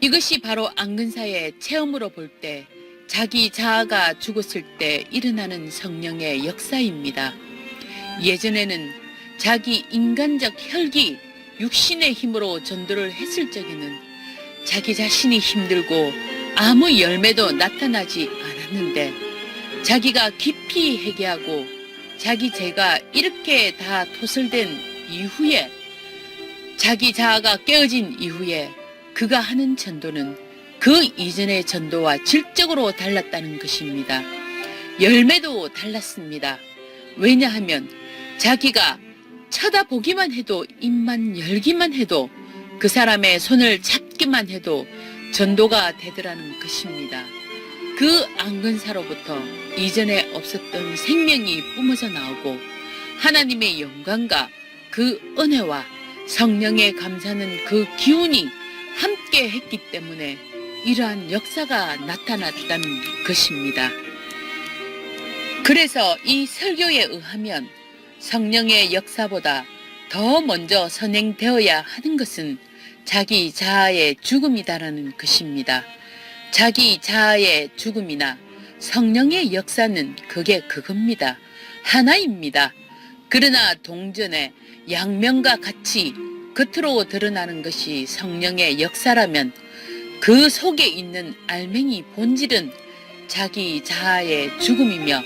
이것이 바로 안건사의 체험으로 볼 때 자기 자아가 죽었을 때 일어나는 성령의 역사입니다. 예전에는 자기 인간적 혈기, 육신의 힘으로 전도를 했을 적에는 자기 자신이 힘들고 아무 열매도 나타나지 않았는데 자기가 깊이 회개하고 자기 죄가 이렇게 다 토설된 이후에 자기 자아가 깨어진 이후에 그가 하는 전도는 그 이전의 전도와 질적으로 달랐다는 것입니다. 열매도 달랐습니다. 왜냐하면 자기가 쳐다보기만 해도 입만 열기만 해도 그 사람의 손을 잡기만 해도 전도가 되더라는 것입니다. 그 안건사로부터 이전에 없었던 생명이 뿜어져 나오고 하나님의 영광과 그 은혜와 성령에 감사하는 그 기운이 함께 했기 때문에 이러한 역사가 나타났다는 것입니다. 그래서 이 설교에 의하면 성령의 역사보다 더 먼저 선행되어야 하는 것은 자기 자아의 죽음이다라는 것입니다. 자기 자아의 죽음이나 성령의 역사는 그겁니다. 하나입니다. 그러나 동전에 양면과 같이 겉으로 드러나는 것이 성령의 역사라면 그 속에 있는 알맹이 본질은 자기 자아의 죽음이며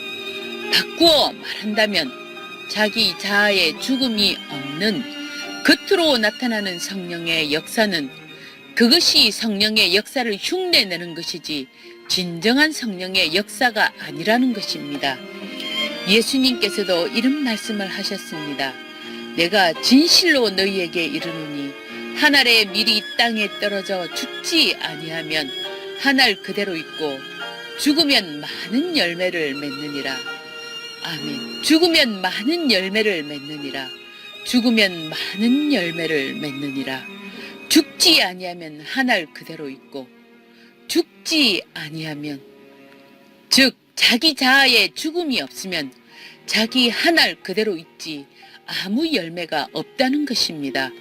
바꾸어 말한다면 자기 자아의 죽음이 없는 겉으로 나타나는 성령의 역사는 그것이 성령의 역사를 흉내내는 것이지 진정한 성령의 역사가 아니라는 것입니다. 예수님께서도 이런 말씀을 하셨습니다. 내가 진실로 너희에게 이르노니 한 알의 밀이 땅에 떨어져 죽지 아니하면 한 알 그대로 있고 죽으면 많은 열매를 맺느니라. 아멘. 죽으면 많은 열매를 맺느니라. 죽으면 많은 열매를 맺느니라. 죽지 아니하면 한 알 그대로 있고 죽지 아니하면, 즉 자기 자아에 죽음이 없으면 자기 한 알 그대로 있지 아무 열매가 없다는 것입니다.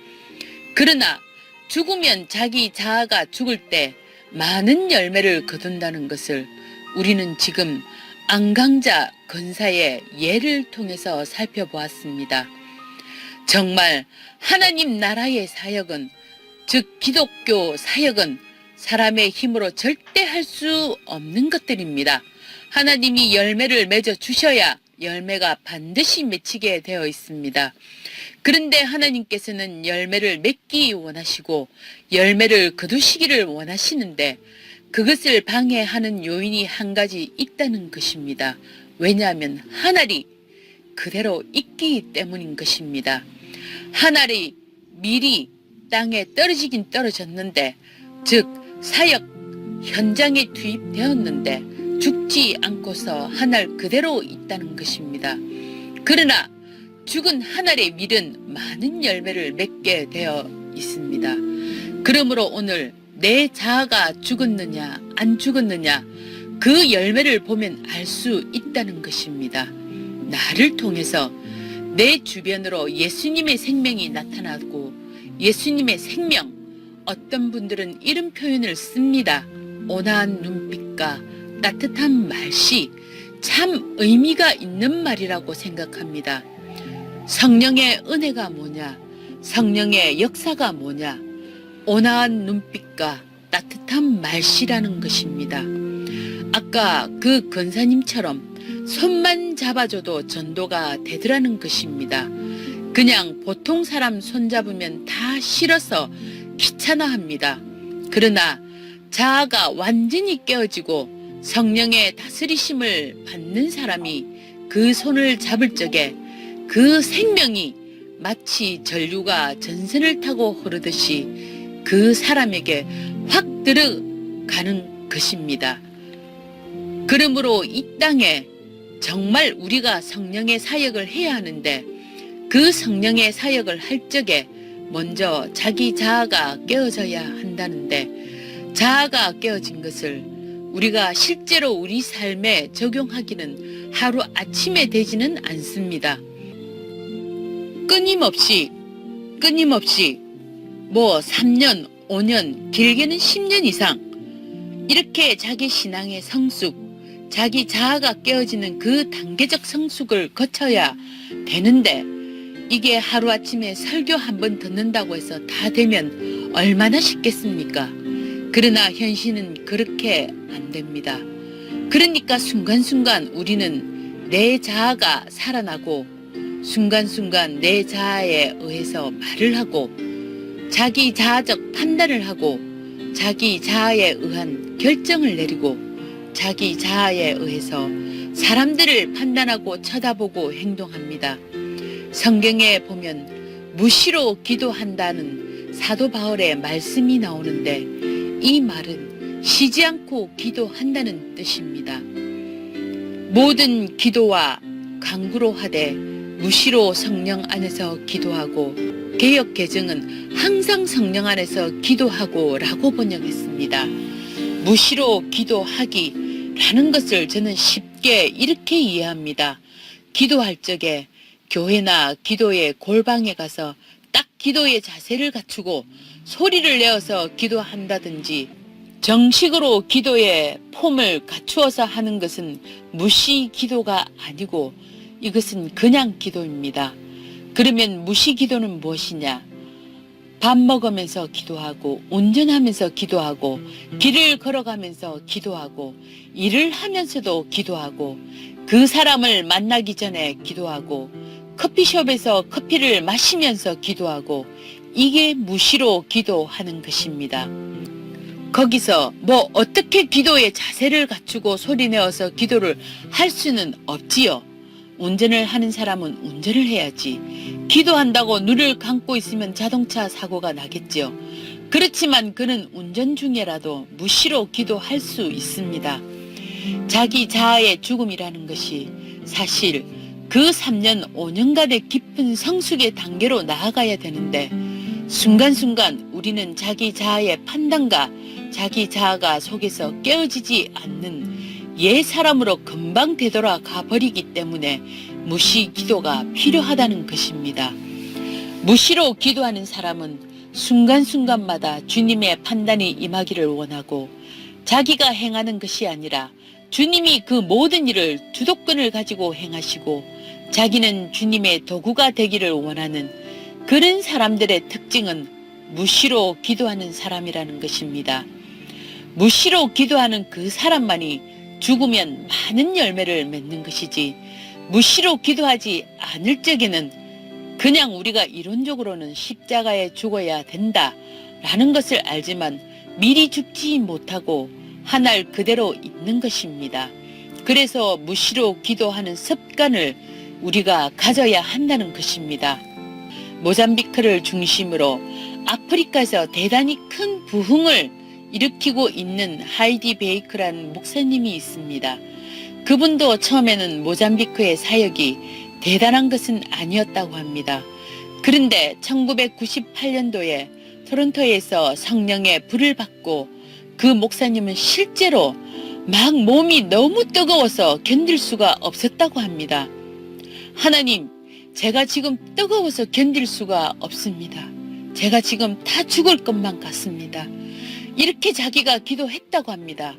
그러나 죽으면 자기 자아가 죽을 때 많은 열매를 거둔다는 것을 우리는 지금 안강자 권사의 예를 통해서 살펴보았습니다. 정말 하나님 나라의 사역은, 즉 기독교 사역은 사람의 힘으로 절대 할 수 없는 것들입니다. 하나님이 열매를 맺어 주셔야 열매가 반드시 맺히게 되어 있습니다. 그런데 하나님께서는 열매를 맺기 원하시고 열매를 거두시기를 원하시는데 그것을 방해하는 요인이 한 가지 있다는 것입니다. 왜냐하면 한 알이 그대로 있기 때문인 것입니다. 한 알이 밀이 땅에 떨어지긴 떨어졌는데, 즉 사역 현장에 투입되었는데 죽지 않고서 한 알 그대로 있다는 것입니다. 그러나 죽은 한 알의 밀은 많은 열매를 맺게 되어 있습니다. 그러므로 오늘 내 자아가 죽었느냐 안 죽었느냐 그 열매를 보면 알 수 있다는 것입니다. 나를 통해서 내 주변으로 예수님의 생명이 나타나고 예수님의 생명, 어떤 분들은 이런 표현을 씁니다. 온화한 눈빛과 따뜻한 말씨, 참 의미가 있는 말이라고 생각합니다. 성령의 은혜가 뭐냐? 성령의 역사가 뭐냐? 온화한 눈빛과 따뜻한 말씨라는 것입니다. 아까 그 권사님처럼 손만 잡아줘도 전도가 되더라는 것입니다. 그냥 보통 사람 손잡으면 다 싫어서 귀찮아합니다. 그러나 자아가 완전히 깨어지고 성령의 다스리심을 받는 사람이 그 손을 잡을 적에 그 생명이 마치 전류가 전선을 타고 흐르듯이 그 사람에게 확 들어가는 것입니다. 그러므로 이 땅에 정말 우리가 성령의 사역을 해야 하는데 그 성령의 사역을 할 적에 먼저 자기 자아가 깨어져야 한다는데, 자아가 깨어진 것을 우리가 실제로 우리 삶에 적용하기는 하루 아침에 되지는 않습니다. 끊임없이 3년, 5년, 길게는 10년 이상 이렇게 자기 신앙의 성숙, 자기 자아가 깨어지는 그 단계적 성숙을 거쳐야 되는데, 이게 하루아침에 설교 한 번 듣는다고 해서 다 되면 얼마나 쉽겠습니까? 그러나 현실은 그렇게 안 됩니다. 그러니까 순간순간 우리는 내 자아가 살아나고 순간순간 내 자아에 의해서 말을 하고 자기 자아적 판단을 하고 자기 자아에 의한 결정을 내리고 자기 자아에 의해서 사람들을 판단하고 쳐다보고 행동합니다. 성경에 보면 무시로 기도한다는 사도 바울의 말씀이 나오는데 이 말은 쉬지 않고 기도한다는 뜻입니다. 모든 기도와 간구로 하되 무시로 성령 안에서 기도하고, 개역 개정은 항상 성령 안에서 기도하고 라고 번역했습니다. 무시로 기도하기라는 것을 저는 쉽게 이렇게 이해합니다. 기도할 적에 교회나 기도의 골방에 가서 딱 기도의 자세를 갖추고 소리를 내어서 기도한다든지 정식으로 기도의 폼을 갖추어서 하는 것은 무시 기도가 아니고 이것은 그냥 기도입니다. 그러면 무시 기도는 무엇이냐? 밥 먹으면서 기도하고, 운전하면서 기도하고, 길을 걸어가면서 기도하고, 일을 하면서도 기도하고, 그 사람을 만나기 전에 기도하고, 커피숍에서 커피를 마시면서 기도하고, 이게 무시로 기도하는 것입니다. 거기서 뭐 어떻게 기도의 자세를 갖추고 소리내어서 기도를 할 수는 없지요. 운전을 하는 사람은 운전을 해야지. 기도한다고 눈을 감고 있으면 자동차 사고가 나겠죠. 그렇지만 그는 운전 중에라도 무시로 기도할 수 있습니다. 자기 자아의 죽음이라는 것이 사실 그 3년 5년간의 깊은 성숙의 단계로 나아가야 되는데 순간순간 우리는 자기 자아의 판단과 자기 자아가 속에서 깨어지지 않는 옛 사람으로 금방 되돌아가 버리기 때문에 무시 기도가 필요하다는 것입니다. 무시로 기도하는 사람은 순간순간마다 주님의 판단이 임하기를 원하고 자기가 행하는 것이 아니라 주님이 그 모든 일을 주도권을 가지고 행하시고 자기는 주님의 도구가 되기를 원하는 그런 사람들의 특징은 무시로 기도하는 사람이라는 것입니다. 무시로 기도하는 그 사람만이 죽으면 많은 열매를 맺는 것이지 무시로 기도하지 않을 적에는 그냥 우리가 이론적으로는 십자가에 죽어야 된다라는 것을 알지만 미리 죽지 못하고 한 알 그대로 있는 것입니다. 그래서 무시로 기도하는 습관을 우리가 가져야 한다는 것입니다. 모잠비크를 중심으로 아프리카에서 대단히 큰 부흥을 일으키고 있는 하이디 베이크라는 목사님이 있습니다. 그분도 처음에는 모잠비크의 사역이 대단한 것은 아니었다고 합니다. 그런데 1998년도에 토론토에서 성령의 불을 받고 그 목사님은 실제로 막 몸이 너무 뜨거워서 견딜 수가 없었다고 합니다. 하나님, 제가 지금 뜨거워서 견딜 수가 없습니다. 제가 지금 다 죽을 것만 같습니다. 이렇게 자기가 기도했다고 합니다.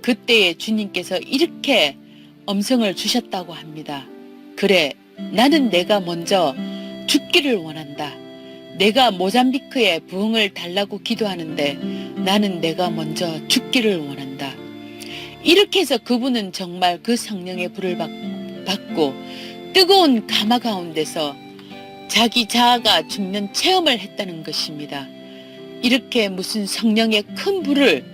그때에 주님께서 이렇게 음성을 주셨다고 합니다. 그래, 나는 내가 먼저 죽기를 원한다. 내가 모잠비크에 부흥을 달라고 기도하는데 나는 내가 먼저 죽기를 원한다. 이렇게 해서 그분은 정말 그 성령의 불을 받고 뜨거운 가마 가운데서 자기 자아가 죽는 체험을 했다는 것입니다. 이렇게 무슨 성령의 큰 불을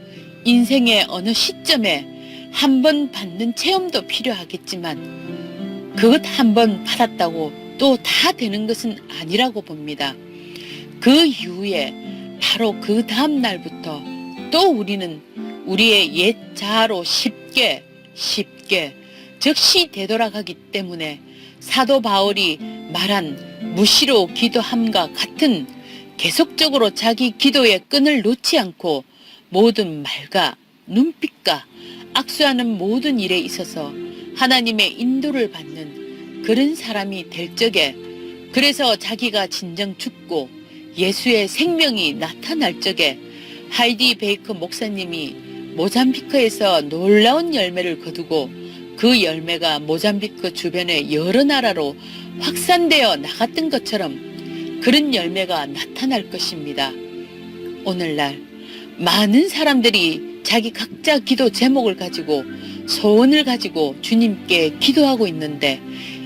인생의 어느 시점에 한 번 받는 체험도 필요하겠지만 그것 한 번 받았다고 또 다 되는 것은 아니라고 봅니다. 그 이후에 바로 그 다음 날부터 또 우리는 우리의 옛 자아로 쉽게 즉시 되돌아가기 때문에 사도 바울이 말한 무시로 기도함과 같은 계속적으로 자기 기도의 끈을 놓지 않고 모든 말과 눈빛과 악수하는 모든 일에 있어서 하나님의 인도를 받는 그런 사람이 될 적에 그래서 자기가 진정 죽고 예수의 생명이 나타날 적에 하이디 베이크 목사님이 모잠비크에서 놀라운 열매를 거두고 그 열매가 모잠비크 주변의 여러 나라로 확산되어 나갔던 것처럼 그런 열매가 나타날 것입니다. 오늘날 많은 사람들이 자기 각자 기도 제목을 가지고 소원을 가지고 주님께 기도하고 있는데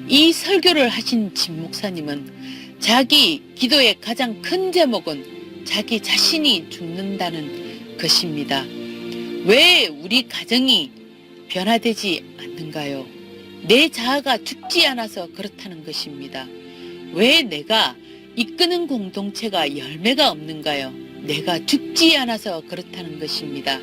이 설교를 하신 진 목사님은 자기 기도의 가장 큰 제목은 자기 자신이 죽는다는 것입니다. 왜 우리 가정이 변화되지 않는가요? 내 자아가 죽지 않아서 그렇다는 것입니다. 왜 내가 이끄는 공동체가 열매가 없는가요? 내가 죽지 않아서 그렇다는 것입니다.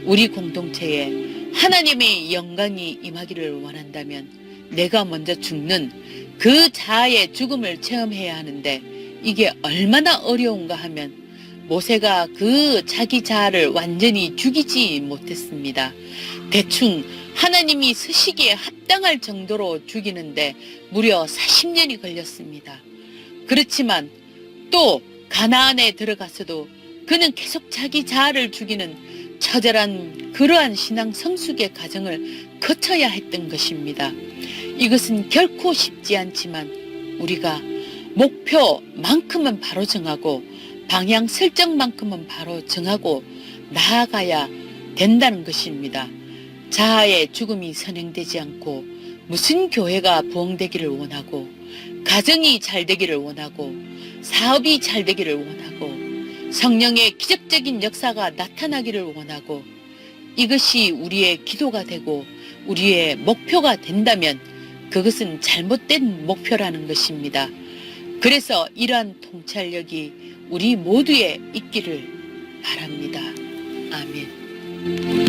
우리 공동체에 하나님의 영광이 임하기를 원한다면 내가 먼저 죽는 그 자아의 죽음을 체험해야 하는데 이게 얼마나 어려운가 하면 모세가 그 자기 자아를 완전히 죽이지 못했습니다. 대충 하나님이 쓰시기에 합당할 정도로 죽이는데 무려 40년이 걸렸습니다. 그렇지만 또 가나안에 들어가서도 그는 계속 자기 자아를 죽이는 처절한 그러한 신앙 성숙의 과정을 거쳐야 했던 것입니다. 이것은 결코 쉽지 않지만 우리가 목표만큼은 바로 정하고 방향 설정만큼은 바로 정하고 나아가야 된다는 것입니다. 자아의 죽음이 선행되지 않고 무슨 교회가 부흥되기를 원하고 가정이 잘 되기를 원하고 사업이 잘 되기를 원하고 성령의 기적적인 역사가 나타나기를 원하고 이것이 우리의 기도가 되고 우리의 목표가 된다면 그것은 잘못된 목표라는 것입니다. 그래서 이러한 통찰력이 우리 모두에 있기를 바랍니다. 아멘.